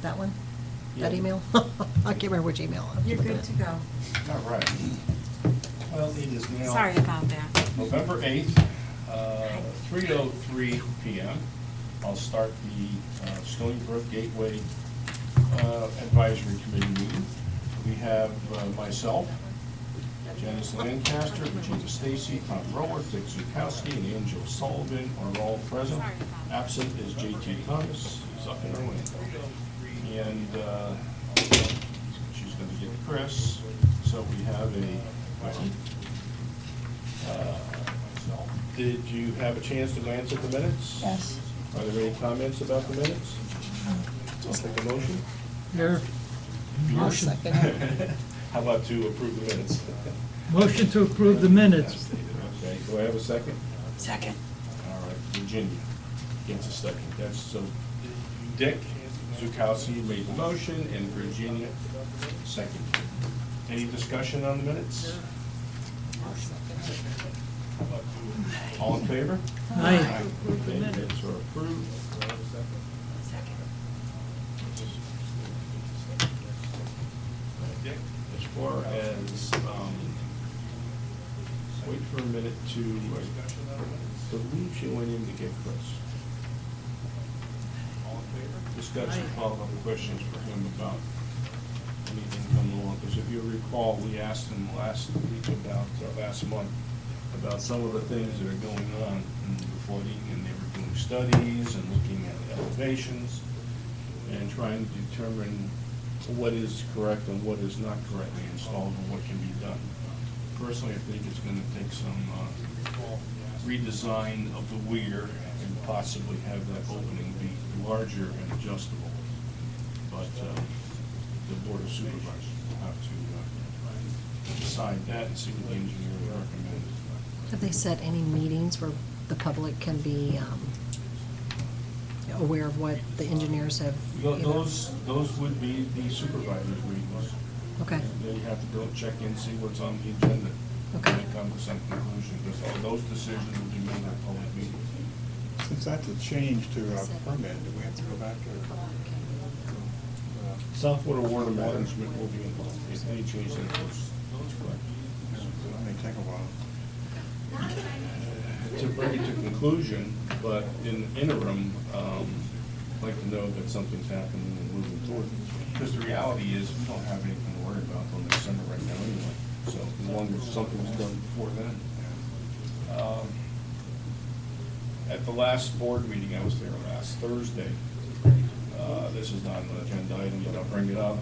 That one? Yeah. That email? I can't remember which email. I'm You're looking good at. to go. All right. Well, it is now. Sorry about that. November 8th, 3:03 PM. I'll start the Stoneybrook Gateway Advisory Committee meeting. We have myself, Janice Lancaster, Regina Stacy, Tom Rower, Dick Zukowski, and Angela Sullivan are all present. Absent is J.T. Thomas, he's up in Orlando. And she's going to get Chris. So we have did you have a chance to glance at the minutes? Yes. Are there any comments about the minutes? I'll take a motion. There, I'll second it. How about to approve the minutes? motion to approve the minutes. Okay, do I have a second? Second. All right, Virginia gets a second. That's so Dick Zukowski made the motion and Virginia seconded. Any discussion on the minutes? All in favor? Aye. Okay, minutes are approved. Dick, as far as, wait for a minute to, I believe she went in to get Chris. Just got some follow-up questions for him about anything coming along, because if you recall, we asked him last week about, last month, about some of the things that are going on in the flooding, and they were doing studies and looking at elevations and trying to determine what is correct and what is not correctly installed and what can be done. Personally, I think it's gonna take some redesign of the weir and possibly have that opening be larger and adjustable. But the Board of Supervisors will have to decide that and see what the engineer will recommend. Have they set any meetings where the public can be aware of what the engineers have? Those would be the supervisors' meetings. Okay, Then you have to go check in, see what's on the agenda. Okay. And come to some conclusion, because all those decisions will be made at public meetings. Since that's a change to our permit, do we have to go back to? Southwater Water Management will be involved, if any change in course. That's correct. That may take a while. To bring it to conclusion, but in the interim, I'd like to know that something's happening and moving forward. Because the reality is, we don't have anything to worry about until December right now anyway. So as long as something's done before then. At the last board meeting, I was there last Thursday. This is not an agenda item, but I'll bring it up.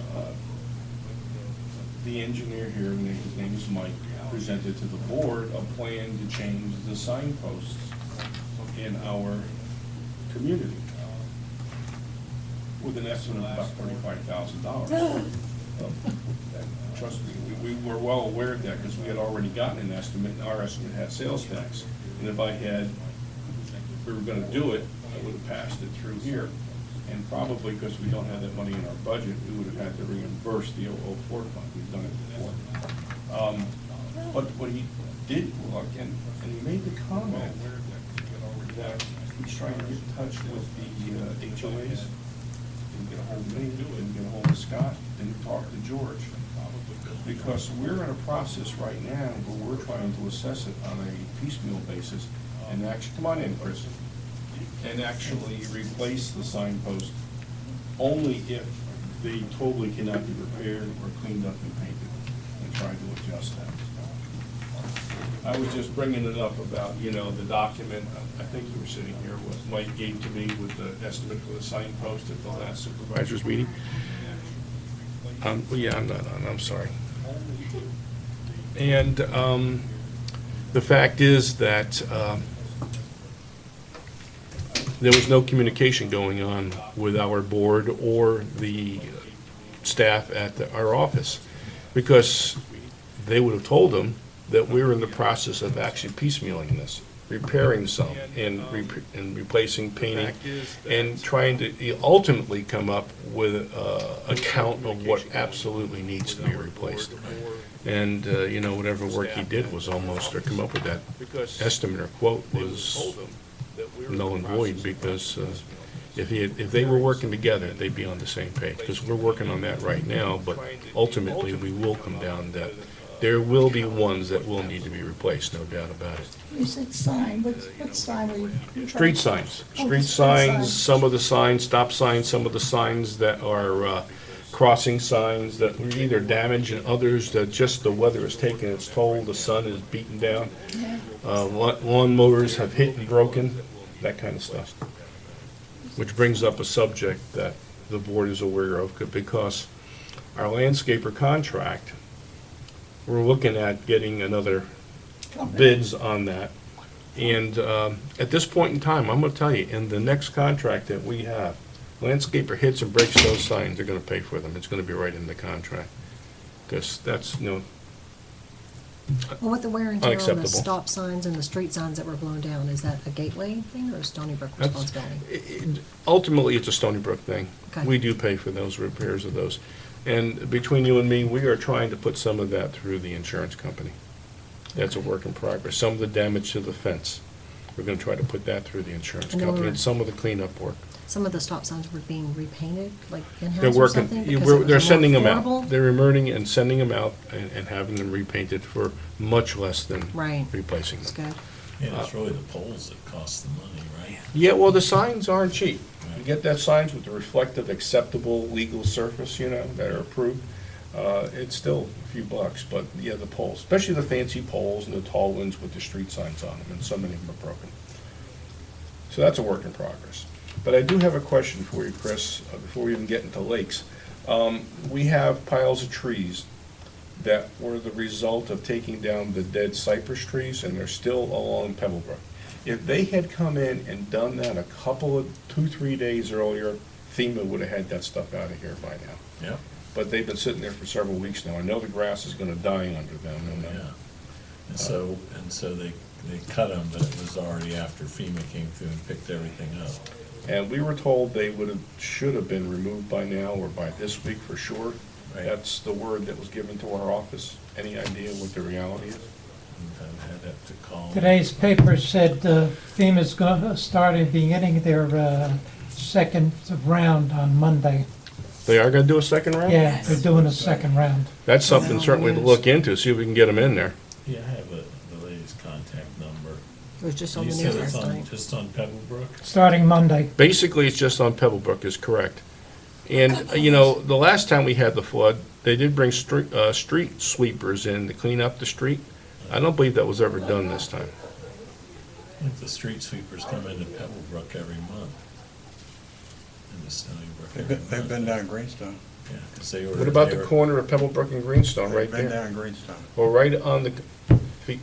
The engineer here, his name is Mike, presented to the board a plan to change the signposts in our community with an estimate of about $35,000. Trust me, we were well aware of that because we had already gotten an estimate, and our estimate had sales tax. And if we were gonna do it, I would have passed it through here. And probably because we don't have that money in our budget, we would have had to reimburse the 004 fund. We've done it before. But what he did look, and he made the comment that he's trying to get in touch with the HOAs, didn't get a hold of me, didn't get a hold of Scott, didn't talk to George. Because we're in a process right now where we're trying to assess it on a piecemeal basis and actually, come on in, Chris, and actually replace the signpost only if they totally cannot be repaired or cleaned up and painted, and try to adjust that. I was just bringing it up about, the document, I think you were sitting here, what Mike gave to me with the estimate for the signpost at the last supervisors meeting. Yeah, I'm not on, I'm sorry. And the fact is that there was no communication going on with our board or the staff at our office, because they would have told them that we were in the process of actually piecemealing this, repairing some and replacing, painting, and trying to ultimately come up with a count of what absolutely needs to be replaced. And, whatever work he did was almost, or come up with that estimate or quote was null and void, because If they were working together, they'd be on the same page, because we're working on that right now, but ultimately, we will come down that there will be ones that will need to be replaced, no doubt about it. You said sign, what sign were you? Street signs, Oh, street the signs, some of the signs, stop signs, some of the signs that are crossing signs that were either damaged and others that just the weather has taken its toll, the sun is beaten down. Yeah. Lawn mowers have hit and broken, that kind of stuff. Which brings up a subject that the board is aware of, because our landscaper contract, we're looking at getting another bids on that. And at this point in time, I'm gonna tell you, in the next contract that we have, landscaper hits and breaks those signs, they're gonna pay for them. It's gonna be right in the contract. Because that's, Well, with the wear and tear on the Unacceptable. stop signs and the street signs that were blown down, is that a Gateway thing or a Stoneybrook That's- responsibility? ultimately, it's a Stoneybrook thing. Okay. We do pay for those repairs of those. And between you and me, we are trying to put some of that through the insurance company. That's a work in progress. Some of the damage to the fence, we're gonna try to put that through the insurance And they company, were- and some of the cleanup work. Some of the stop signs were being repainted, like They're in-house or working, something? because it was they're more sending them affordable? out. They're emerging and sending them out and having them repainted for much less than Right. replacing That's them. good. Yeah, it's really the poles that cost the money, right? Yeah, well, the signs aren't cheap. You get that signs with the reflective, acceptable, legal surface, that are approved. It's still a few bucks, but yeah, the poles, especially the fancy poles and the tall ones with the street signs on them, and so many of them are broken. So that's a work in progress. But I do have a question for you, Chris, before we even get into lakes. We have piles of trees that were the result of taking down the dead cypress trees, and they're still along Pebblebrook. If they had come in and done that a couple of, 2, 3 days earlier, FEMA would have had that stuff out of here by now. Yeah. But they've been sitting there for several weeks now. I know the grass is gonna die under them, and, Yeah. And so they cut them, but it was already after FEMA came through and picked everything up. and we were told they should have been removed by now, or by this week for sure. Right. That's the word that was given to our office. Any idea what the reality is? And I had to call. Today's paper said FEMA's going to start beginning their second round on Monday. They are gonna do a second round? Yeah, they're doing a second round. That's something certainly to look into, see if we can get them in there. Yeah, I have the lady's contact number. It was just on You the said news it's last on, night. just on Pebblebrook? Starting Monday. Basically, it's just on Pebblebrook is correct. And, the last time we had the flood, they did bring street sweepers in to clean up the street. I don't believe that was ever done this time. I think the street sweepers come into Pebblebrook every month. In the Stoneybrook every month. They've been down Greenstone. Yeah, 'cause they were. What about they the were- corner of Pebblebrook and Greenstone right They've been there? down Greenstone. Well, right on the,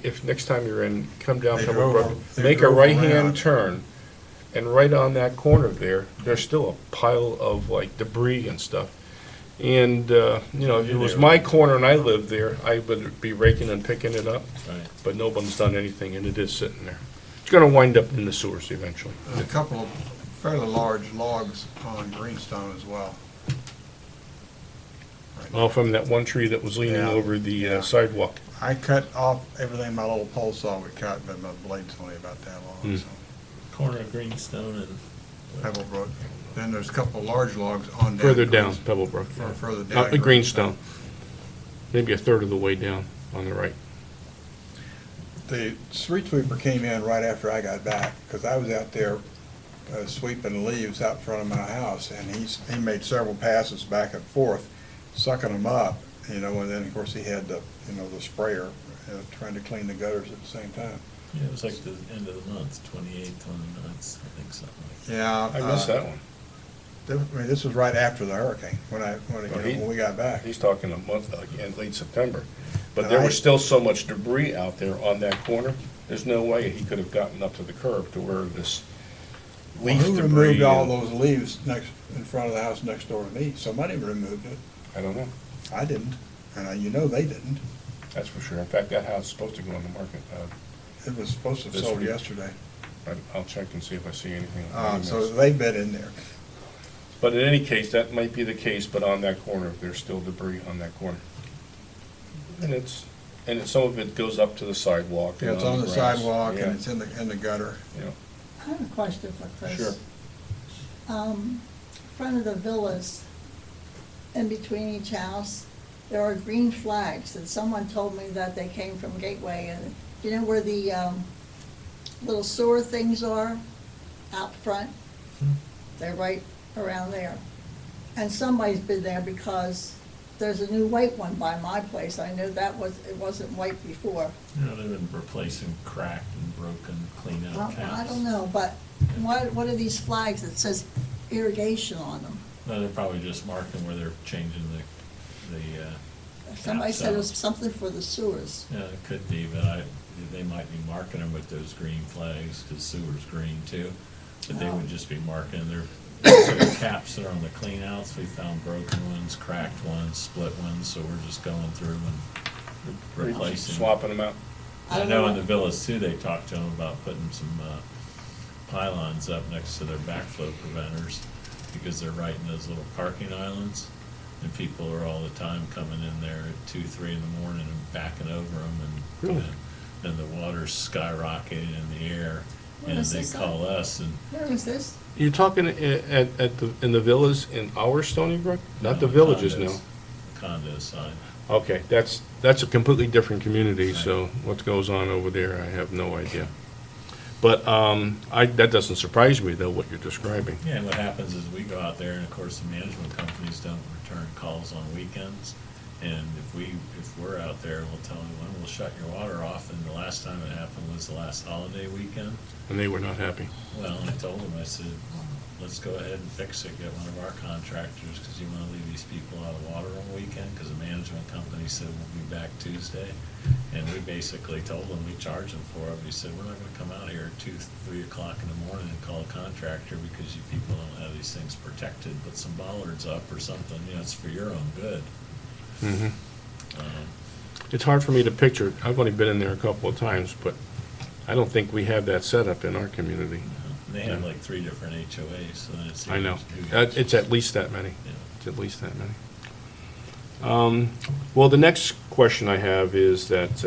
if next time you're in, come down They drove- Pebblebrook, they make a drove right-hand around. turn, and right on that corner there's still a pile of like debris and stuff. And, if it was my corner and I lived there, I would be raking and picking it up, Right. but no one's done anything, and it is sitting there. It's gonna wind up in the sewers eventually. There's a couple of fairly large logs on Greenstone as well. All from that one tree that was leaning Yeah, over the yeah. sidewalk. I cut off everything my little pole saw would cut, but my blade's only about that long, so. Corner of Greenstone and. Pebblebrook. Then there's a couple of large logs on down. Further down, Greens- Pebblebrook. Further down. Not the Greenstone. Maybe a third of the way down on the right. The street sweeper came in right after I got back, because I was out there sweeping leaves out front of my house, and he made several passes back and forth, sucking them up, and then, of course, he had the sprayer, trying to clean the gutters at the same time. Yeah, it was like the end of the month, 28th, 29th, I think, something like that. Yeah. I missed that one. This was right after the hurricane, when we got back. He's talking a month, in late September. But And there I- was still so much debris out there on that corner, there's no way he could have gotten up to the curb to where this Well, leaf who debris. removed all and- those leaves in front of the house next door to me? Somebody removed it. I don't know, I didn't, and they didn't. that's for sure. In fact, that house is supposed to go on the market. It was supposed to have This sold week. yesterday. I'll check and see if I see anything. on the So emails. they've been in there. But in any case, that might be the case, but on that corner, there's still debris on that corner. And some of it goes up to the sidewalk. Yeah, and it's on the grass. sidewalk Yeah, and it's in the gutter. yeah. I have a question for Chris. Sure. front of the villas, in between each house, there are green flags, and someone told me that they came from Gateway, and you know where the, little sewer things are out front? They're right around there. And somebody's been there because there's a new white one by my place. I know it wasn't white before. You know, they've been replacing cracked and broken clean out taps. I don't know, but what are these flags that says irrigation on them? No, they're probably just marking where they're changing the Somebody taps said it was out. something for the sewers. Yeah, it could be, but they might be marking them with those green flags, because sewer's green too. But they would just be marking their caps that are on the clean outs. We found broken ones, cracked ones, split ones, so we're just going through and replacing. Swapping them out. I know in the villas too, they talked to them about putting some pylons up next to their backflow preventers, because they're right in those little parking islands. And people are all the time coming in there at 2, 3 in the morning and backing over them, Really? and the water's skyrocketing in the air. Where And is they this at? call us, and Where is this? You're talking in the villas in our Stoneybrook? Not the No, villages condos. now? Condo side. Okay, that's a completely different community, so what goes on over there, I have no idea. But that doesn't surprise me, though, what you're describing. Yeah, and what happens is we go out there, and of course, the management companies don't return calls on weekends. And if we're out there, we'll tell them, well, we'll shut your water off, and the last time it happened was the last holiday weekend. And they were not happy. Well, I told them, I said, let's go ahead and fix it, get one of our contractors, because you want to leave these people out of water on the weekend, because the management company said we'll be back Tuesday. And we basically told them, we charged them for it. We said, we're not going to come out here at 2, 3 o'clock in the morning and call a contractor, because you people don't have these things protected. Put some bollards up or something, it's for your own good. Mhm. Um, It's hard for me to picture, I've only been in there a couple of times, but I don't think we have that set up in our community. They have like 3 different HOAs, so then it's. I know. huge. It's at least that many. Yeah. It's at least that many. Well, the next question I have is that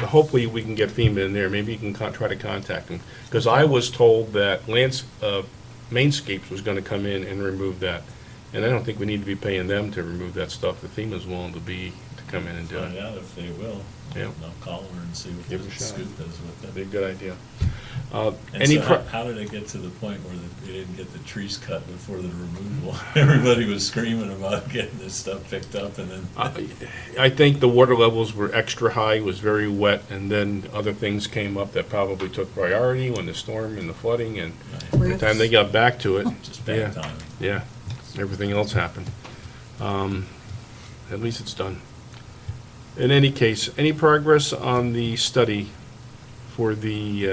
hopefully we can get FEMA in there. Maybe you can try to contact them. Because I was told that Mainscapes was going to come in and remove that. And I don't think we need to be paying them to remove that stuff if FEMA's willing to come in and do Find it. out if they will. Yeah. I'll call her and see what Give it the a shot. scoop is with it. Be a good idea. And Any so how did it get to the point where they didn't get the trees cut before the removal? Everybody was screaming about getting this stuff picked up, and then. I think the water levels were extra high, it was very wet, and then other things came up that probably took priority when the storm and the flooding, and by the time they got back to it, Just yeah, bad timing. yeah, everything else happened. At least it's done. In any case, any progress on the study for the,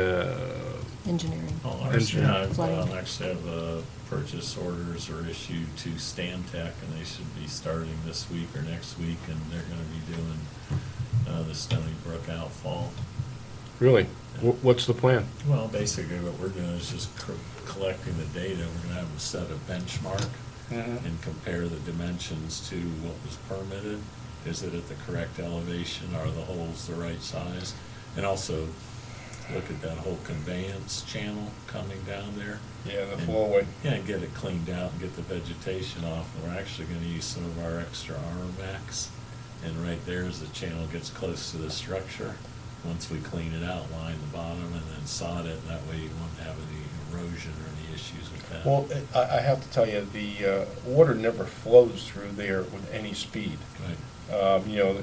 Engineering. Oh, Engineer. actually have purchase orders are issued to Stantec, and they should be starting this week or next week, and they're gonna be doing the Stoneybrook outfall. really, what's the plan? Well, basically what we're doing is just collecting the data. We're gonna have them set a benchmark and compare the dimensions to what was permitted. Is it at the correct elevation? Are the holes the right size? And also look at that whole conveyance channel coming down there. Yeah, the And- flowway. Yeah, and get it cleaned out and get the vegetation off. And we're actually gonna use some of our extra armamax. And right there, as the channel gets close to the structure, once we clean it out, line the bottom and then sod it. That way you won't have any erosion or any issues with that. Well, I have to tell you, the water never flows through there with any speed. Right.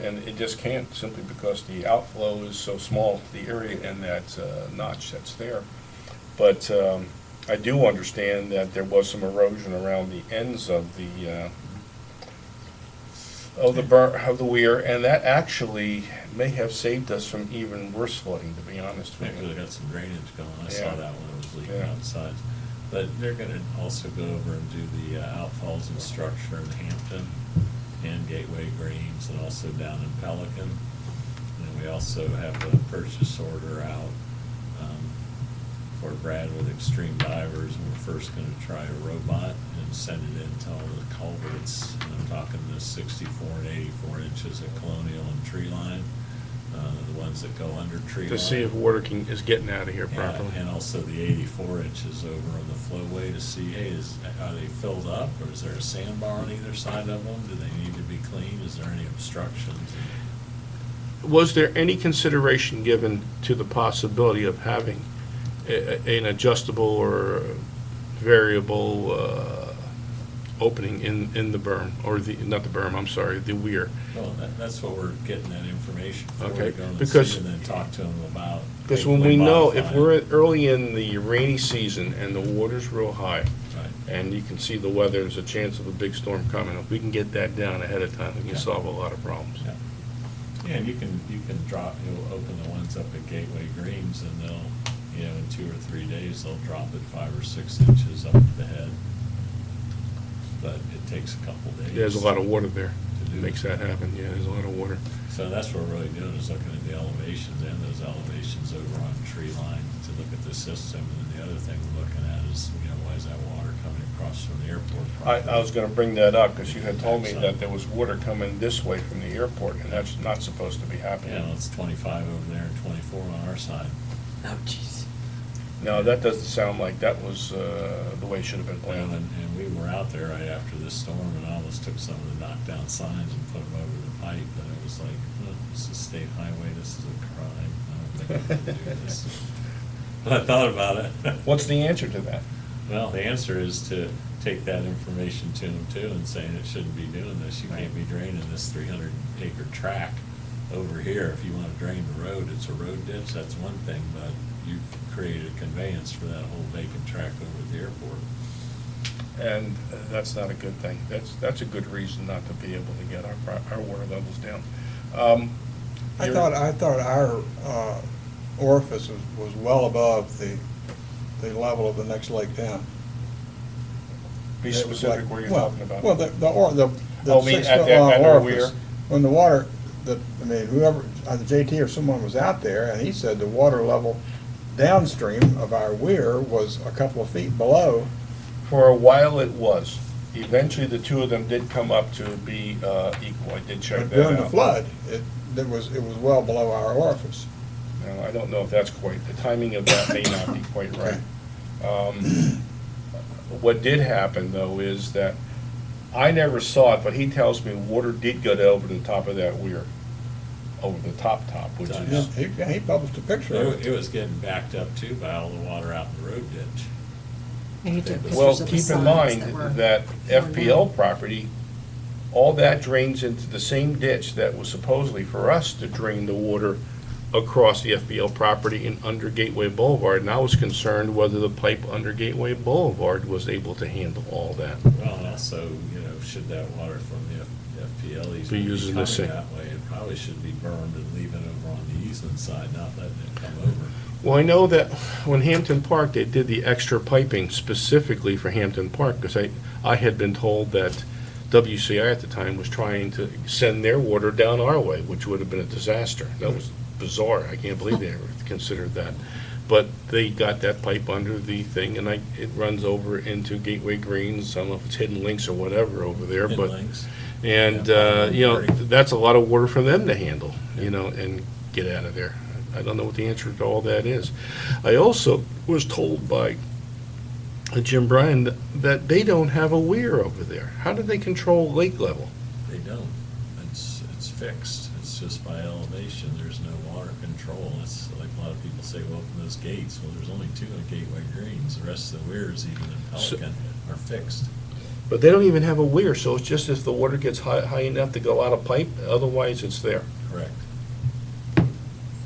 And it just can't, simply because the outflow is so small, the area in that notch that's there. But I do understand that there was some erosion around the ends of the weir, and that actually may have saved us from even worse flooding, to be honest with Maybe you. they got some drainage going. I Yeah. saw that when it was leaking Yeah. outside. But they're gonna also go over and do the outfalls and structure in Hampton and Gateway Greens, and also down in Pelican. And we also have a purchase order out for Brad with Extreme Divers. And we're first gonna try a robot and send it into all the culverts. And I'm talking the 64 and 84 inches of Colonial and Tree Line. the ones that go under tree line. To see if water is getting out of here Yeah, properly. and also the 84 inches over on the flowway to see, hey, are they filled up, or is there a sandbar on either side of them? Do they need to be cleaned? Is there any obstructions? Was there any consideration given to the possibility of having an adjustable or variable opening in the berm, or not the berm, I'm sorry, the weir? Well, that's what we're getting that information for. Okay, to go and because- see and then talk to them about. Because when hopefully we know, if modifying. we're early in the rainy season and the water's real high, Right. and you can see the weather, there's a chance of a big storm coming, if we can get that down ahead of time, we can Yeah. solve a lot of problems. Yeah. Yeah, and you can drop, you'll open the ones up at Gateway Greens, and they'll, in 2 or 3 days, they'll drop it 5 or 6 inches up to the head. But it takes a couple days. There's a lot of water there, To do makes it. that happen, yeah, there's a lot of water. So that's what we're really doing, is looking at the elevations and those elevations over on tree line to look at the system. And then the other thing we're looking at is, why is that water coming across from the airport? I was gonna bring that up, because you had told me that there was water coming this way from the airport, and that's not supposed to be happening. It's 25 over there and 24 on our side. Oh, jeez. No, that doesn't sound like that was the way it should have been Well, planned. and we were out there right after this storm, and I almost took some of the knockdown signs and put them over the pipe, and it was like, this is state highway, this is a crime, I don't think I can do this. But I thought about it. What's the answer to that? Well, the answer is to take that information to them too, and saying it shouldn't be doing this, you can't be draining this 300-acre tract over here. If you wanna drain the road, it's a road ditch, that's one thing, but you've created a conveyance for that whole vacant tract over at the airport. And that's not a good thing. That's a good reason not to be able to get our water levels down. I You're- thought our orifice was well above the level of the next lake down. Be It was specific like- where you're well, talking about. Well, the Oh, mean at 6-foot the- long at our orifice, weir? when the water, whoever, the JT or someone was out there, and he said the water level downstream of our weir was a couple of feet below. For a while it was. Eventually, the two of them did come up to be equal. I did check But that during the out. flood, it was well below our orifice. Now, I don't know if that's quite, the timing of that may not be quite right. What did happen, though, is that I never saw it, but he tells me water did go over the top of that weir, over the top, which Yeah. is, He published a picture of It it. was getting backed up too by all the water out in the road ditch. And he took well, pictures of the keep in signs mind that were that torn FPL down. property, all that drains into the same ditch that was supposedly for us to drain the water across the FPL property and under Gateway Boulevard. And I was concerned whether the pipe under Gateway Boulevard was able to handle all that. Well, and also, should that water from the FPL easement Be be using coming the same- that way, it probably should be burned and leave it over on the easement side, not letting it come over. Well, I know that when Hampton Park, they did the extra piping specifically for Hampton Park, because I had been told that WCI at the time was trying to send their water down our way, which would have been a disaster. That was bizarre. I can't believe they ever considered that. But they got that pipe under the thing, and it runs over into Gateway Greens. I don't know if it's Hidden Links or whatever over there, Hidden but. links. And, Yeah, that's a lot of water for them to handle, and get out of there. I don't know what the answer to all that is. I also was told by Jim Bryan that they don't have a weir over there. How do they control lake level? They don't. It's fixed. It's just by elevation. There's no water control. It's like a lot of people say, well, open those gates. Well, there's only 2 in Gateway Greens. The rest of the weirs, even in So- Pelican, are fixed. But they don't even have a weir, so it's just if the water gets high enough to go out of pipe, otherwise it's there. Correct.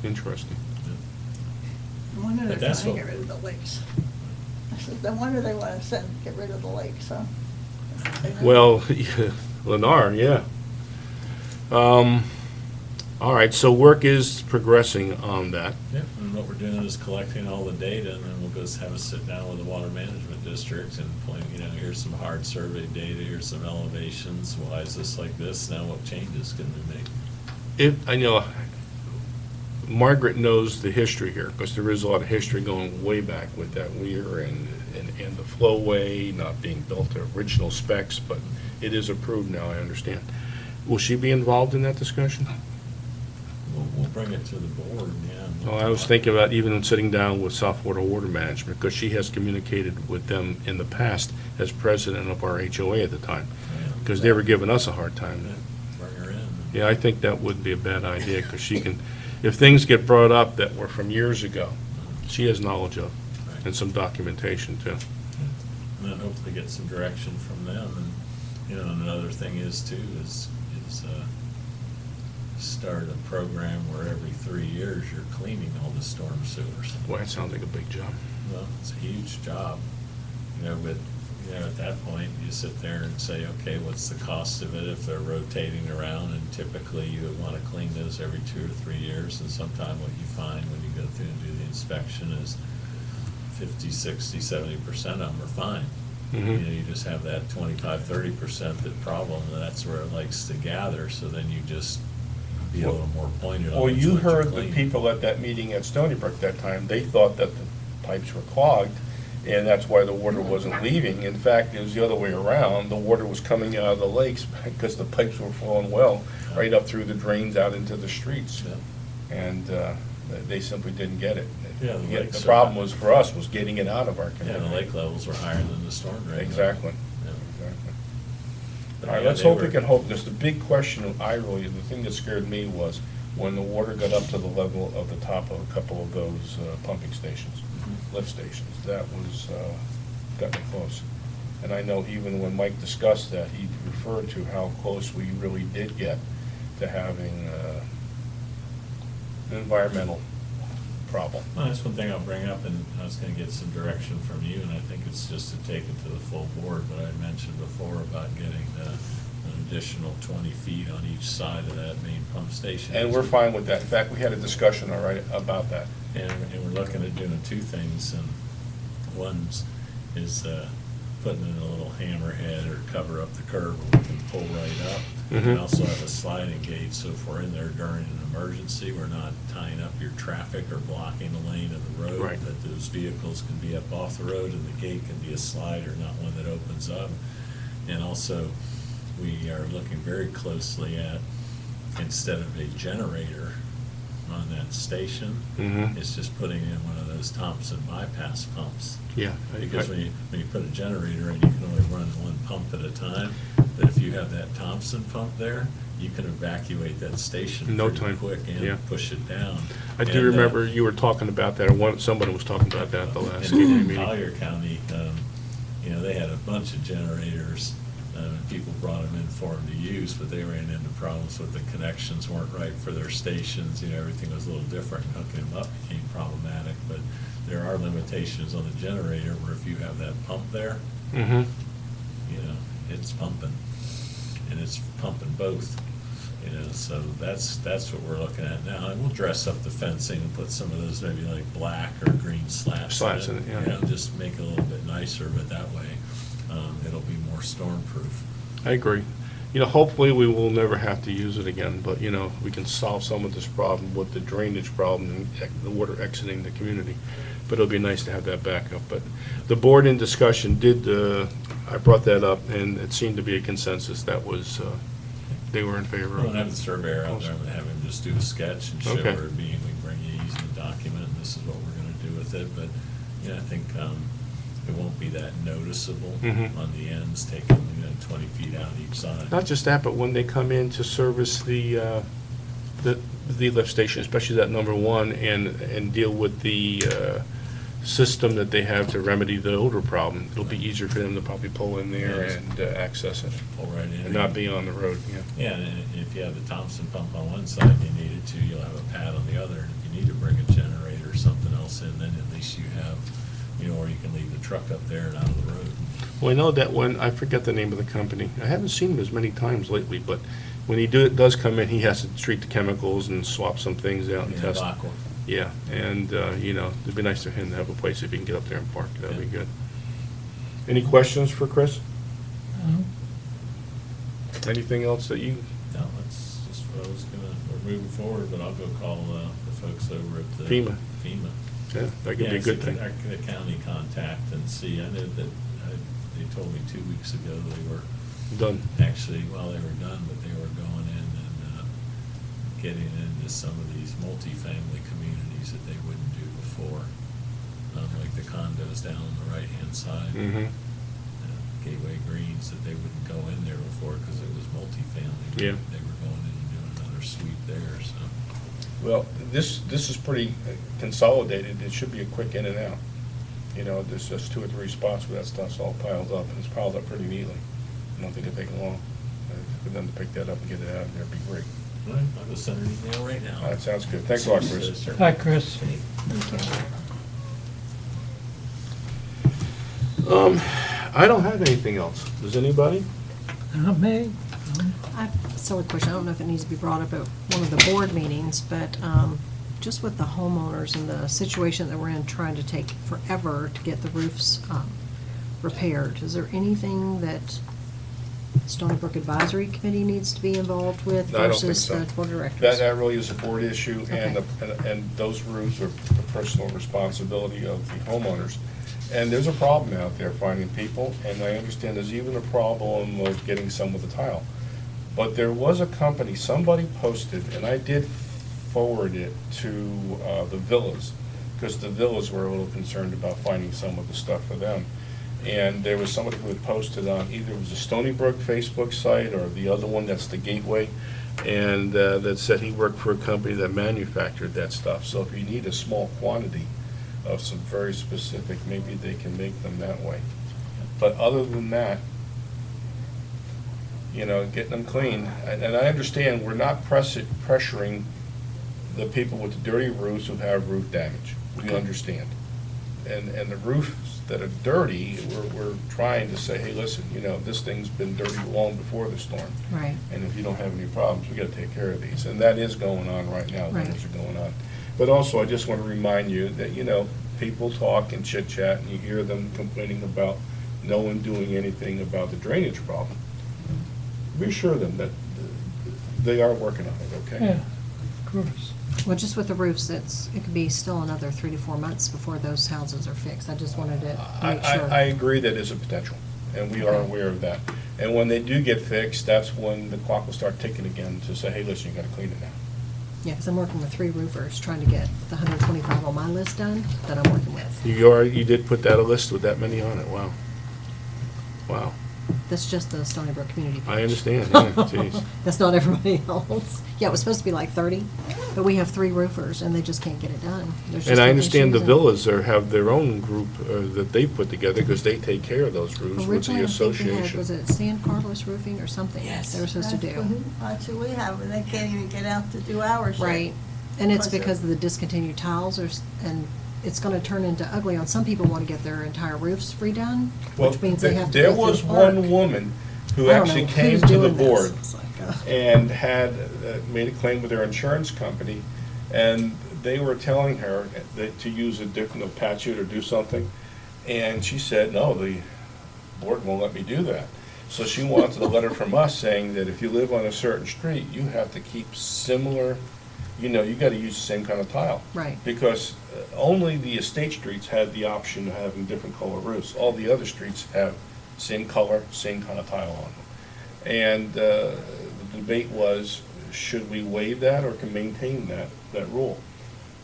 Interesting. No wonder they're But trying that's to what- get rid of the lakes. I said, no wonder they want to get rid of the lakes, huh? Well, Lennar, yeah. All right, so work is progressing on that. Yep, and what we're doing is collecting all the data, and then we'll go have a sit down with the Water Management District and point, here's some hard survey data, here's some elevations, why is this like this, now what changes can we make? I know Margaret knows the history here, because there is a lot of history going way back with that weir and the flowway not being built to original specs, but it is approved now, I understand. Will she be involved in that discussion? We'll bring it to the board, yeah. and we'll Well, I was talk. thinking about even sitting down with Southwater Water Management, because she has communicated with them in the past as president of our HOA at the time, Yeah. because they were giving us a hard time. Bring her in. Yeah, I think that wouldn't be a bad idea, because she can, if things get brought up that were from years ago, she has knowledge of, Right. and some documentation too. And then hopefully get some direction from them. And, you know, another thing is too, is start a program where every 3 years you're cleaning all the storm sewers. Boy, that sounds like a big job. Well, it's a huge job, you know, but, you know, at that point, you sit there and say, okay, what's the cost of it if they're rotating around? And typically, you would want to clean those every 2 or 3 years, and sometime what you find when you go through and do the inspection is 50, 60, 70% of them are fine. You know, you just have that 25, 30% that problem, and that's where it likes to gather, so then you just be a little more pointed on Well, which you ones you're heard the cleaning. people at that meeting at Stoneybrook that time, they thought that the pipes were clogged, and that's why the water wasn't leaving. In fact, it was the other way around. The water was coming out of the lakes because the pipes were flowing well, right up through the drains out into the streets. Yeah. And they simply didn't get it. Yeah, the Yet lakes the are- problem was for us, was getting it out of our Yeah, community. the lake levels were higher than the storm drain. Exactly. Yeah. Exactly. But All right, yeah, let's they hope we were- can hope, because the big question, the thing that scared me was when the water got up to the level of the top of a couple of those pumping stations, lift stations. That was, got me close. And I know even when Mike discussed that, he referred to how close we really did get to having an environmental problem. Well, that's one thing I'll bring up, and I was gonna get some direction from you, and I think it's just to take it to the full board, but I mentioned before about getting an additional 20 feet on each side of that main pump station. And we're fine with that. In fact, we had a discussion already about that. And we're looking at doing two things, and one is putting in a little hammerhead or cover up the curb where we can pull right up. Mhm. And also have a sliding gate, so if we're in there during an emergency, we're not tying up your traffic or blocking the lane of the road. Right. That those vehicles can be up off the road, and the gate can be a slider, not one that opens up. And also, we are looking very closely at, instead of a generator on that station, Mhm. it's just putting in one of those Thompson bypass pumps. Yeah. Because when you put a generator in, you can only run one pump at a time. But if you have that Thompson pump there, you can evacuate that station No pretty time. quick Yeah. and push it down. I do And, remember you were talking about that, or somebody was talking about that at the last And in meeting. Collier County, you know, they had a bunch of generators, people brought them in for them to use, but they ran into problems with the connections weren't right for their stations, you know, everything was a little different, hooking them up became problematic, but there are limitations on the generator where if you have that pump there, Mm-hmm. you know, it's pumping, and it's pumping both, you know, so that's what we're looking at now, and we'll dress up the fencing and put some of those maybe like black or green slats Slats in it, yeah. You know, just make it a little bit nicer, but that way, it'll be more storm-proof. I agree. You know, hopefully we will never have to use it again, but, you know, we can solve some of this problem with the drainage problem and the water exiting the community. But it'll be nice to have that backup. But the board in discussion did, I brought that up, and it seemed to be a consensus that was, they were in favor We'll of have the it. surveyor out there and have him just do a sketch and show Okay. where it being, we can bring you easement document, and this is what we're gonna do with it, but, you know, I think, it won't be that noticeable Mhm. on the ends, taking, 20 feet out each side. Not just that, but when they come in to service the lift station, especially that number one, and deal with the system that they have to remedy the odor problem, it'll be easier for them to probably pull in there Yes. and access it, Pull right in. and not be on the road, yeah. Yeah, and if you have the Thompson pump on one side, and you needed to, you'll have a pad on the other, and if you need to bring a generator or something else in, then at least you have, you know, or you can leave the truck up there and out of the road. Well, I know that when, I forget the name of the company, I haven't seen him as many times lately, but when he does come in, he has to treat the chemicals and swap some things out and Yeah, test. Aqua. Yeah, and, you know, it'd be nice for him to have a place if he can get up there and park, that'd be Yeah. good. Any questions for Chris? Um, Anything else that you, No, that's just what I was we're moving forward, but I'll go call the folks over at the. FEMA. FEMA. yeah, that could be a good thing. The county contact and see, I know that, they told me 2 weeks ago they were Done. actually, well, they were done, but they were going in and getting into some of these multifamily communities that they wouldn't do before. Like the condos down on the right-hand side. Mm-hmm. Gateway Greens, that they wouldn't go in there before because it was multifamily. Yeah. They were going in and doing another suite there, so. Well, this is pretty consolidated. It should be a quick in and out. You know, there's just 2 or 3 spots where that stuff's all piled up, and it's piled up pretty neatly. I don't think it'd take long for them to pick that up and get it out, and that'd be great. All right, I'll go send an email right now. That sounds good. Thanks a lot, Chris. Hi, Chris. I don't have anything else. Does anybody? Not me. I have a silly question. I don't know if it needs to be brought up at one of the board meetings, but just with the homeowners and the situation that we're in, trying to take forever to get the roofs repaired, is there anything that Stoneybrook Advisory Committee needs to be involved with No, I don't think versus so. the board of directors? That really is a board issue, and, Okay. and those roofs are the personal responsibility of the homeowners. And there's a problem out there finding people, and I understand there's even a problem of getting some with the tile. But there was a company, somebody posted, and I did forward it to the villas, because the villas were a little concerned about finding some of the stuff for them. And there was somebody who had posted on, either it was a Stoneybrook Facebook site or the other one, that's the Gateway, and that said he worked for a company that manufactured that stuff. So if you need a small quantity of some very specific, maybe they can make them that way. But other than that, you know, getting them clean, and I understand we're not pressuring the people with the dirty roofs who have roof damage. We understand. And the roofs that are dirty, we're trying to say, hey, listen, you know, this thing's been dirty long before the storm. Right. And if you don't have any problems, we gotta take care of these. And that is going on right now, Right. things are going on. But also, I just want to remind you that, you know, people talk and chit-chat, and you hear them complaining about no one doing anything about the drainage problem. Reassure them that they are working on it, okay? Yeah, of course. Well, just with the roofs, it could be still another 3 to 4 months before those houses are fixed. I just wanted to make sure. I agree that is a potential, and we are Okay. aware of that. And when they do get fixed, that's when the clock will start ticking again to say, hey, listen, you gotta clean it now. Yeah, because I'm working with 3 roofers, trying to get the 125 on my list done that I'm working with. You did put that a list with that many on it, wow. Wow, That's just the Stoneybrook community page. I understand, yeah, jeez. That's not everybody else. Yeah, it was supposed to be like 30, but we have 3 roofers, and they just can't get it done. There's And just I been understand the issues and- villas have their own group that they put together, because they take care of those roofs with Originally, the I think they had, association. was it San Carlos Roofing or something? Yes. They were supposed to do. That's what we have, and they can't even get out to do ours yet. Right, and it's Plus it- because of the discontinued tiles, and it's gonna turn into ugly. On some people want to get their entire roofs redone, Well, which means they have to there go through was the park. one woman who I don't actually know came who's to the doing this. board It's like, and had made a claim with their insurance company, and they were telling her that to use a different, patch it or do something, and she said, no, the board won't let me do that. So she wanted a letter from us saying that if you live on a certain street, you have to keep similar, you know, you gotta use the same kind of tile. Right. Because only the estate streets had the option of having different color roofs. All the other streets have same color, same kind of tile on them. And the debate was, should we waive that or can maintain that rule?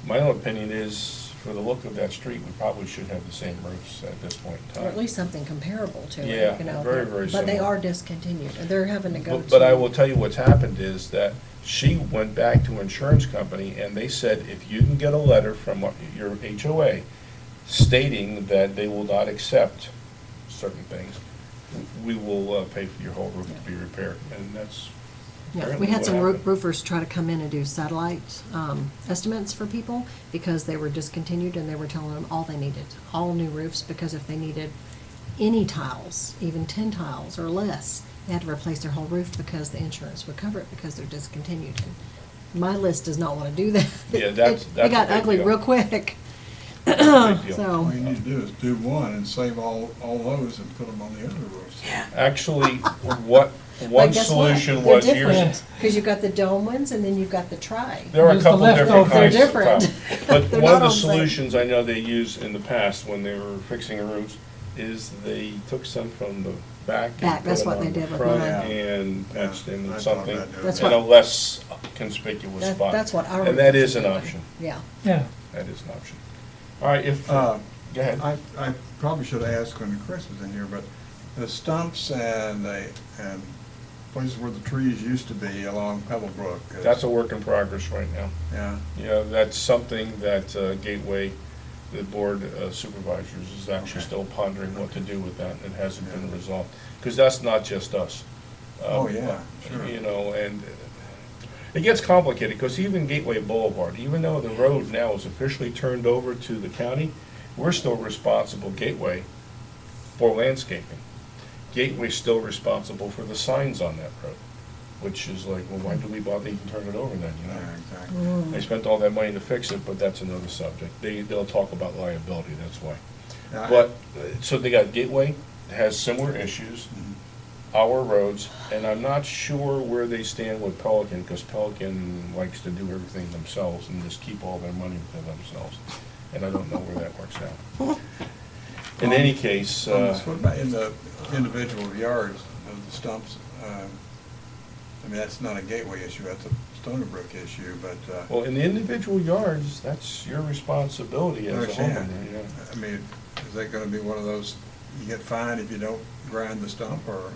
My own opinion is, for the look of that street, we probably should have the same roofs at this point in time. Or at least something comparable to it, Yeah, you know. very, very But they similar. are discontinued, and they're having to go to. But I will tell you what's happened is that she went back to her insurance company, and they said, if you can get a letter from your HOA stating that they will not accept certain things, we will pay for your whole roof to be repaired, and that's Yeah, apparently we had what some happened. roofers try to come in and do satellite estimates for people because they were discontinued, and they were telling them all they needed, all new roofs, because if they needed any tiles, even 10 tiles or less, they had to replace their whole roof because the insurance would cover it because they're discontinued. And my list does not want to do that. Yeah, that's It a got big ugly deal. real quick. Big deal. So, All you need to do is do one and save all those and put them on the other roofs. Actually, what, but one guess what? solution They're was years. different, because you've got the dome ones, and then you've got the tri. There are a There's the couple different leftovers. kinds They're of different. tiles. But They're one of not the all the same. solutions I know they used in the past when they were fixing roofs is they took some from the back. Back, and that's put 'em what they on the did with front mine. And Yeah. patch them I in thought something, about doing That's in a what- less conspicuous That- spot. that's what our And that roof is an doing. option. Yeah. Yeah, That is an option. All right, if, Uh, go ahead. I probably should have asked when Chris was in here, but the stumps and places where the trees used to be along Pebblebrook. That's a work in progress right now. Yeah, Yeah, that's something that Gateway, the board supervisors, is actually Okay. still pondering what to do with that, and it hasn't been resolved. Because that's not just us. Oh, yeah, sure. You know, and it gets complicated, because even Gateway Boulevard, even though the road now is officially turned over to the county, we're still responsible, Gateway, for landscaping. Gateway's still responsible for the signs on that road, which is like, well, why do we bother even turn it over then, you know? yeah, exactly. They spent all that money to fix it, but that's another subject. They'll talk about liability, that's why. Yeah, But, so they got Gateway, has similar issues, our roads, and I'm not sure where they stand with Pelican, because Pelican likes to do everything themselves and just keep all their money for themselves. And I don't know where that works out. In any case, What about in the individual yards, the stumps? I mean, that's not a Gateway issue, that's a Stoneybrook issue, but, well, in the individual yards, that's your responsibility I as a understand. homeowner, yeah. I mean, is that gonna be one of those, you get fined if you don't grind the stump, or?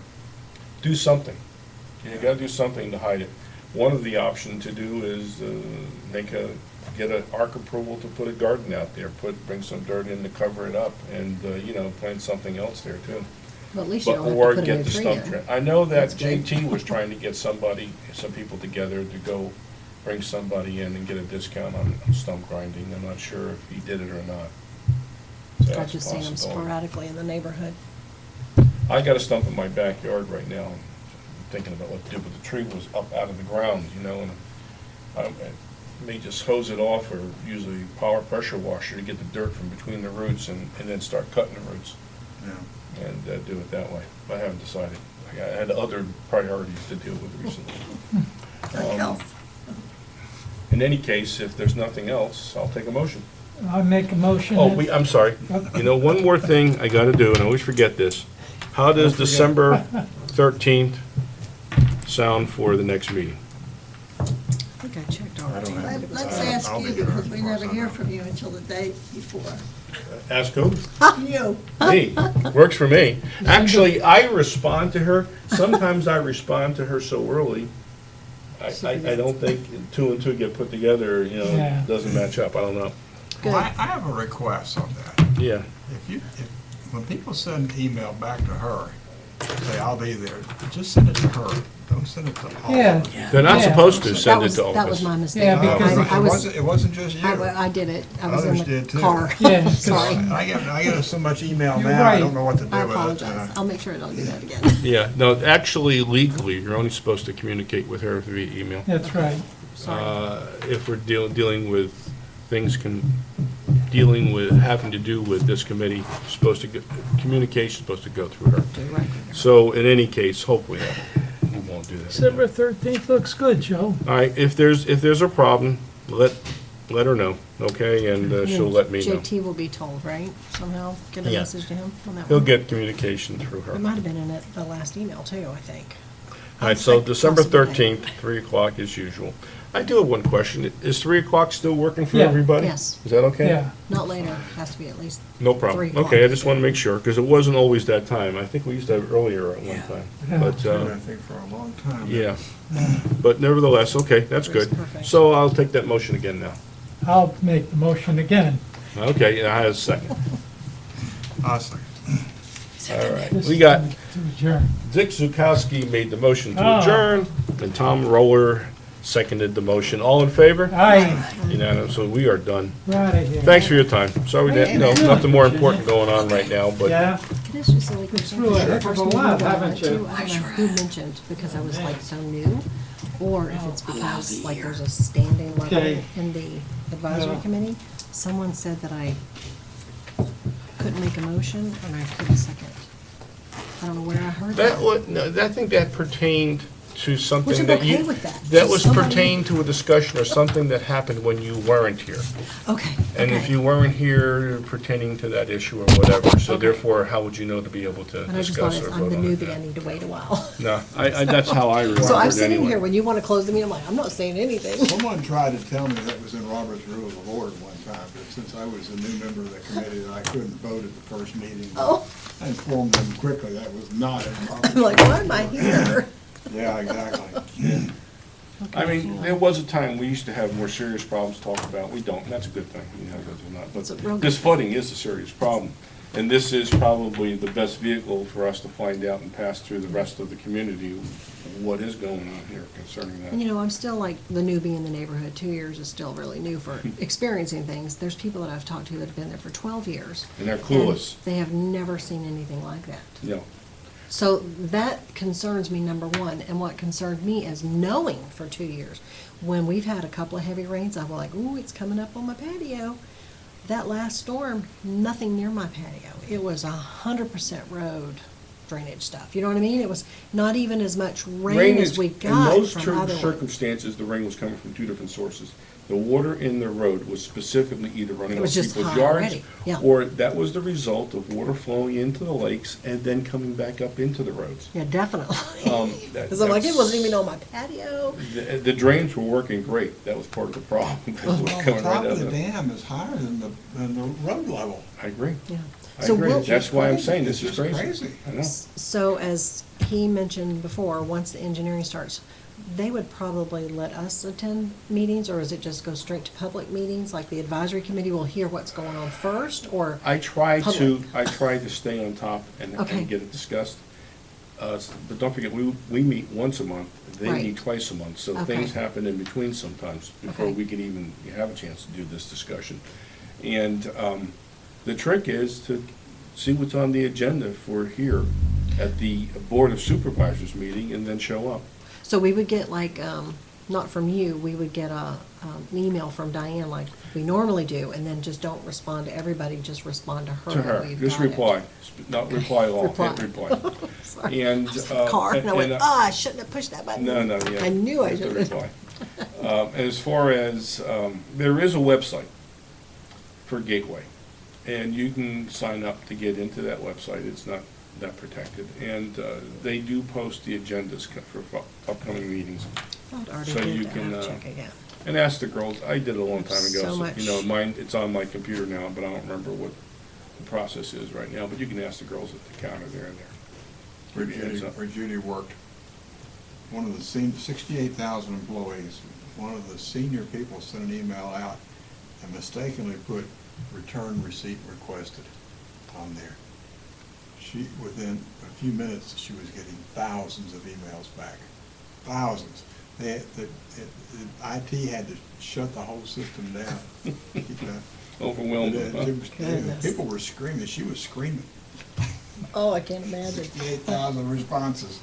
Do something. You gotta do something to hide it. One of the options to do is get an ARC approval to put a garden out there, bring some dirt in to cover it up, and, plant something else there too. Well, at least you But, don't have or to put a get new the tree stump in. trim. I know that That's good. JT was trying to get some people together to go bring somebody in and get a discount on stump grinding. I'm not sure if he did it or not. So I've that's a just seen them possibility. sporadically in the neighborhood. I got a stump in my backyard right now, I'm thinking about what to do, but the tree was up out of the ground, and I may just hose it off or use a power pressure washer to get the dirt from between the roots and then start cutting the roots Yeah. and do it that way. I haven't decided. I had other priorities to deal with recently. Like health. In any case, if there's nothing else, I'll take a motion. I make a motion. Oh, that- I'm sorry. One more thing I gotta do, and I always forget this. How does Don't forget. December 13th sound for the next meeting? I think I checked already. don't have- Let's ask I'll you, be here because we as far as never I hear know. from you until the day before. Ask who? You. Me. Works for me. Actually, I respond to her. Sometimes I respond to her so early, I don't think two and two get put together, Yeah. doesn't match up. I don't know. Good. Well, I have a request on that. Yeah. When people send email back to her, say, I'll be there, just send it to her. Don't send it to all of Yeah. us. They're not Yeah. supposed to That send it was, to all that of was us. my mistake. Yeah, No, because I was, it wasn't just you. I did it. I was Others in did the too. car. Yeah, 'cause- Sorry. I get so much email You're now, I right. don't know what to do I with it. apologize. I'll make sure I don't do that again. Yeah, no, actually legally, you're only supposed to communicate with her via email. That's right. Sorry. If we're dealing with things having to do with this committee, communication's supposed to go through her. Directly. So in any case, hopefully, we won't do that. December 13th looks good, Joe. All right, if there's a problem, let her know, okay, and she'll let me know. JT will be told, right? Somehow, get a Yeah. message to him on that He'll one? get communication through her. It might have been in the last email too, I think. All right, so December Possibly. 13th, 3 o'clock as usual. I do have one question. Is 3 o'clock still working for Yeah. everybody? Yes. Is that okay? Yeah. Not later, has to be at least. No 3 problem. o'clock. Okay, I just want to make sure, because it wasn't always that time. I think we used to have it earlier at one time. Yeah. But, I think for a long time. yeah. But nevertheless, okay, that's good. Perfect. So I'll take that motion again now. I'll make the motion again. Okay, I have a second. Awesome. All right. This We is got to adjourn. Dick Zukowski made the motion to Oh. adjourn, and Tom Roller seconded the motion. All in favor? Aye, Unanimous, so we are done. we're out of here. Thanks for your time. Sorry, nothing more important going on right now, but Yeah, It is just like. It's through a heck of a lot, haven't you? I don't know who mentioned, because I was like so new, or if it's because like there's a standing level Okay. in the advisory Yeah. committee. Someone said that I couldn't make a motion and I couldn't second. I don't know where I heard that. I think that pertained to something Which I'm that okay you, with that. that was Somebody- pertained to a discussion or something that happened when you weren't here. Okay, And if okay. you weren't here pertaining to that issue or whatever, so Okay. therefore, how would you know to be able to And I just thought, discuss or I'm the vote on it? newbie, I need to wait a while. No, that's how I remember it So I'm sitting anyway. here, when you want to close the meeting, I'm like, I'm not saying anything. Someone tried to tell me that was in Robert's Rules of Order one time, but since I was a new member of the committee, that I couldn't vote at the first meeting. Oh. I informed them quickly that was not in Robert's. I'm like, why am I here? Yeah, exactly. I mean, there was a time we used to have more serious problems to talk about. We don't, and that's a good thing. You know, that's not. It's a But real this good thing. flooding is a serious problem. And this is probably the best vehicle for us to find out and pass through the rest of the community what is going on here concerning that. And you know, I'm still like the newbie in the neighborhood. 2 years is still really new for experiencing things. There's people that I've talked to that have been there for 12 years. And they're clueless. and they have never seen anything like that. You know, So that concerns me, number one, and what concerned me is knowing for 2 years, when we've had a couple of heavy rains, I'm like, ooh, it's coming up on my patio. That last storm, nothing near my patio. It was 100% road drainage stuff. You know what I mean? It was not even as much rain as we got in most from other ones. circumstances, the rain was coming from two different sources. The water in the road was specifically either running It off was just people's high yards, already, yeah. or that was the result of water flowing into the lakes and then coming back up into the roads. Yeah, definitely. Because I'm like, it wasn't even on my patio. The drains were working great. That was part of the problem. because it was Well, the coming right top out of the of dam is higher than the road level. I agree. Yeah. I So agree. we'll- That's why I'm It's saying this is just crazy. crazy. I know. So as he mentioned before, once the engineering starts, they would probably let us attend meetings, or is it just go straight to public meetings? Like the advisory committee will hear what's going on first, or? I try to, Public. stay on top and Okay. get it discussed. But don't forget, we meet once a month, they Right. meet twice a month, so Okay. things happen in between sometimes before Okay. we can even have a chance to do this discussion. And the trick is to see what's on the agenda for here at the Board of Supervisors meeting and then show up. So we would get like, not from you, we would get an email from Diane like we normally do, and then just don't respond to everybody, just respond to her. To that her, we've just got it. reply, not reply all, Reply. hit reply. Sorry. And, I was in the car, and I went, and, I shouldn't have pushed that button. No, yeah. I knew I you have to shouldn't have. reply. As far as, there is a website for Gateway, and you can sign up to get into that website. It's not that protected. And they do post the agendas for upcoming meetings. Thought I already So did you that. can, I'll check again. And ask the girls, I did it a long time ago. So much. You know, mine, it's on my computer now, but I don't remember what the process is right now. But you can ask the girls at the counter there and there. Where Judy worked, one of the 68,000 employees, one of the senior people sent an email out and mistakenly put return receipt requested on there. Within a few minutes, she was getting thousands of emails back, thousands. The IT had to shut the whole system down. Overwhelmed. huh? Goodness. People were screaming, she was screaming. Oh, I can't imagine. 68,000 responses.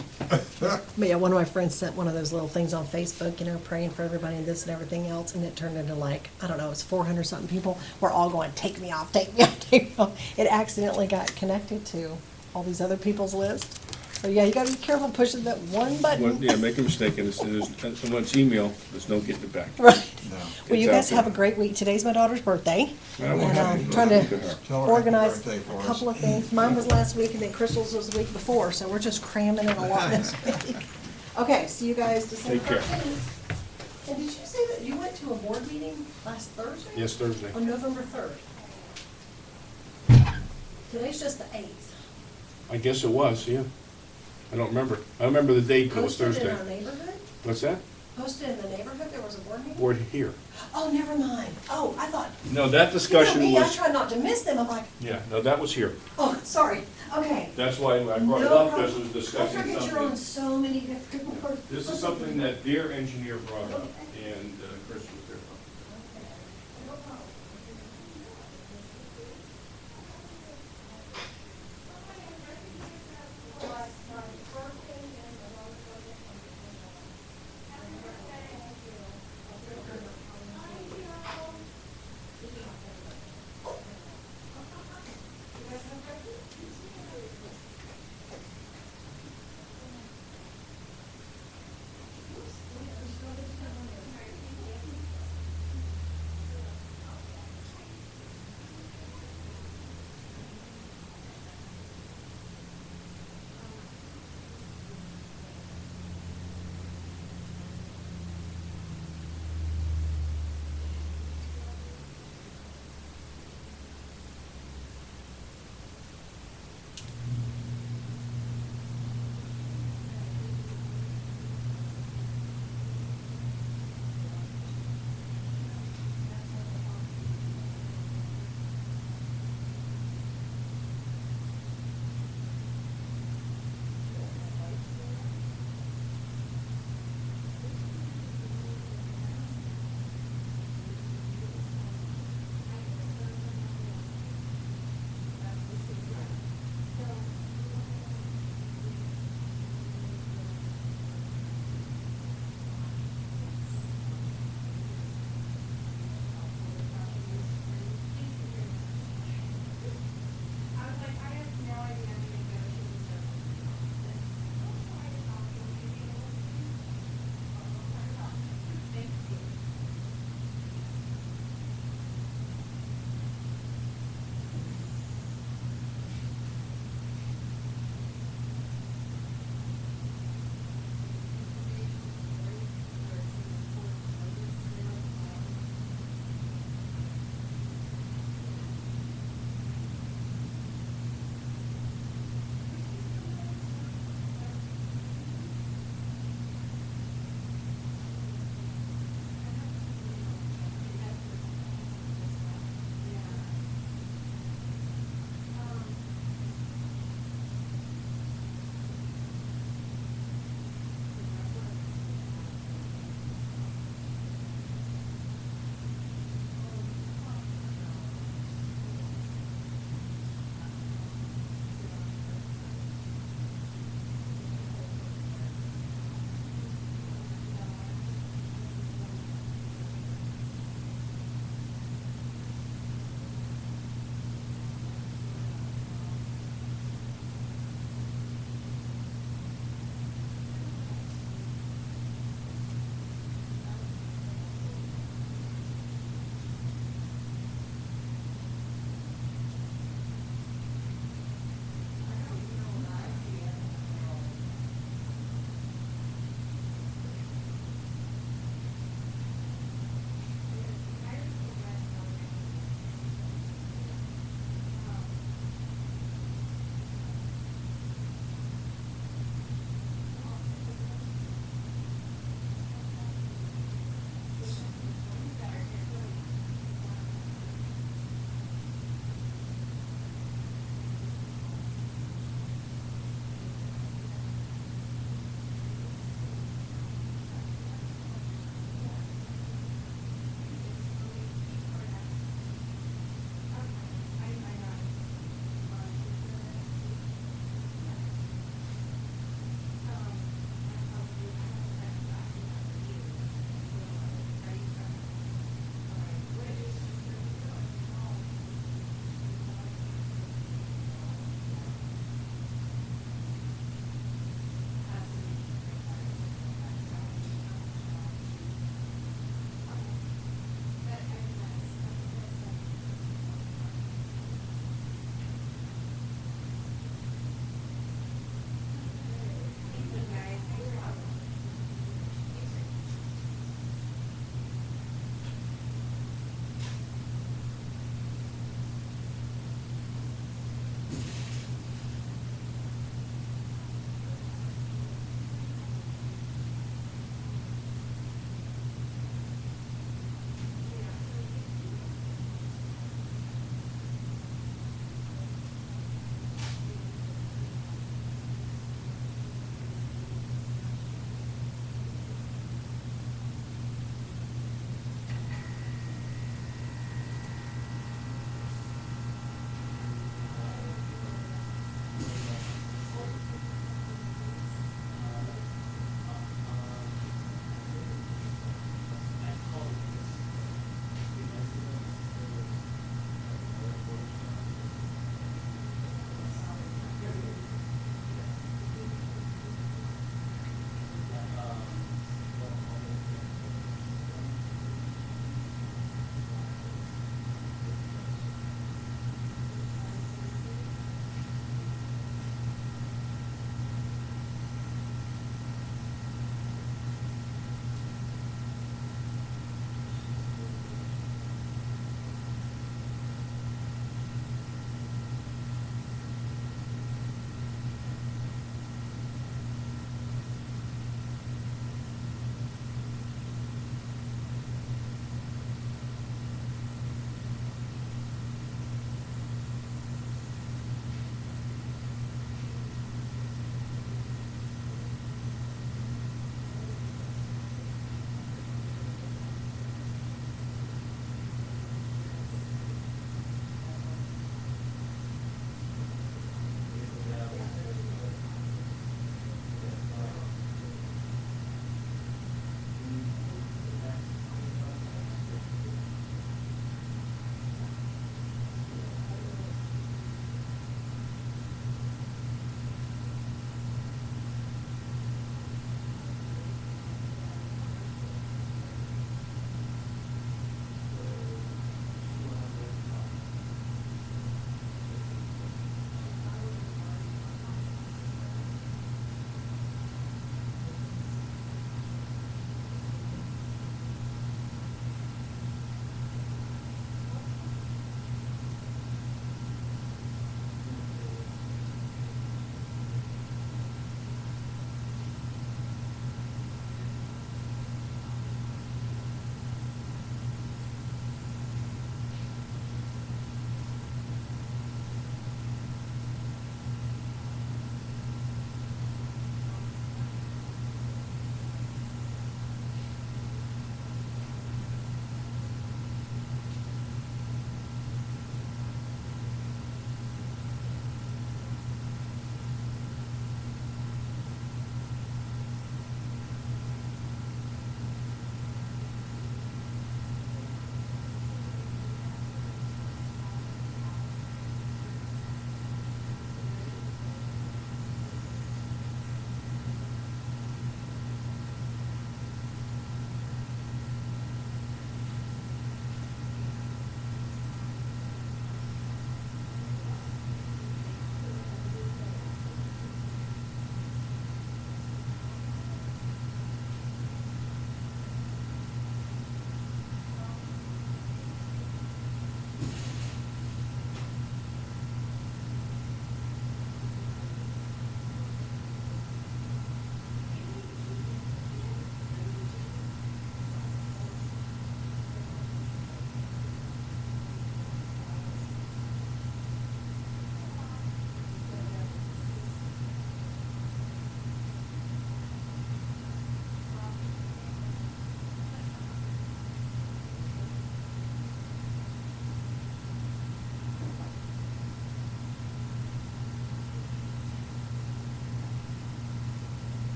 But yeah, one of my friends sent one of those little things on Facebook, you know, praying for everybody and this and everything else, and it turned into like, I don't know, it's 400 something people. We're all going, take me off, take me off, take me off. It accidentally got connected to all these other people's lists. So yeah, you gotta be careful pushing that one button. Yeah, make a mistake, and when it's email, there's no getting it back. Right. No. Well, you It's out guys have a there. great week. Today's my daughter's birthday. Well, And happy trying birthday to her. Tell her happy organize birthday for a us. couple of things. Mine was last week, and then Crystal's was the week before, so we're just cramming in a lot this week. Okay, see you guys December Take care. 13th. And did you say that you went to a board meeting last Thursday? Yes, Thursday. On November 3rd. Today's just the 8th. I guess it was, yeah. I don't remember. I remember the date, but it was Posted in Thursday. our neighborhood? What's that? Posted in the neighborhood, there was a board meeting? Board here. Oh, never mind. Oh, I thought, No, that you know discussion me, I was, try not to miss them. I'm like, yeah, no, that was here. oh, sorry. Okay. That's why I brought it No up, because it problem. was discussing I forget you're on something. so many different boards. This is something that their engineer brought up, and Chris was